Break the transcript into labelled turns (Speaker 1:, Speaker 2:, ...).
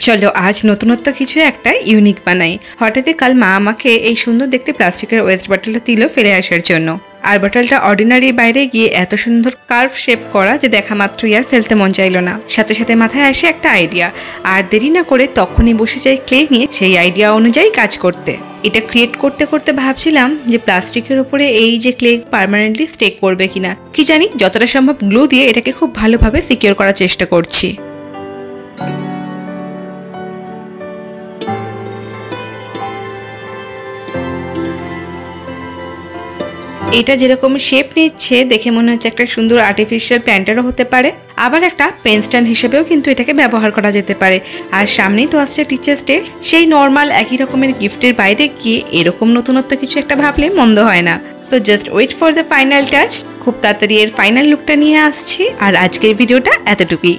Speaker 1: চলো আজ নতুনত্ব কিছু একটা ইউনিক বানাই। হঠাৎই কাল মা আমাকে এই সুন্দর দেখতে প্লাস্টিকের ওয়েস্ট বটলটা দিল ফেলে আসার জন্য। আর বটলটা অর্ডিনারি বাইরে গিয়ে এত সুন্দর কার্ভ শেপ করা যে দেখা মাত্রই আর ফেলতে মন চাইলো না। সাথে সাথে মাথায় আসে একটা আইডিয়া, আর দেরি না করে তখনই বসে যাই ক্লে নিয়ে সেই আইডিয়া অনুযায়ী কাজ করতে। এটা ক্রিয়েট করতে করতে ভাবছিলাম যে প্লাস্টিকের উপরে এই যে ক্লে পার্মানেন্টলি স্টে করবে কিনা, কি জানি যতটা সম্ভব গ্লু দিয়ে এটাকে খুব ভালোভাবে সিকিউর করার চেষ্টা করছি। এটা যেরকম শেপ নিচ্ছে দেখে মনে হচ্ছে একটা সুন্দর আর্টিফিশিয়াল প্ল্যান্টারও হতে পারে, আবার একটা পেন স্ট্যান্ড হিসেবেও কিন্তু এটাকে ব্যবহার করা যেতে পারে। আর সামনেই তো আসছে টিচার্স ডে, সেই নর্মাল একই রকমের গিফটের বাইরে গিয়ে এরকম নতুনত্ব কিছু একটা ভাবলে মন্দ হয় না। তো just wait for the final touch, খুব তাড়াতাড়ি এর ফাইনাল লুকটা নিয়ে আসছি। আর আজকের ভিডিওটা এতটুকুই।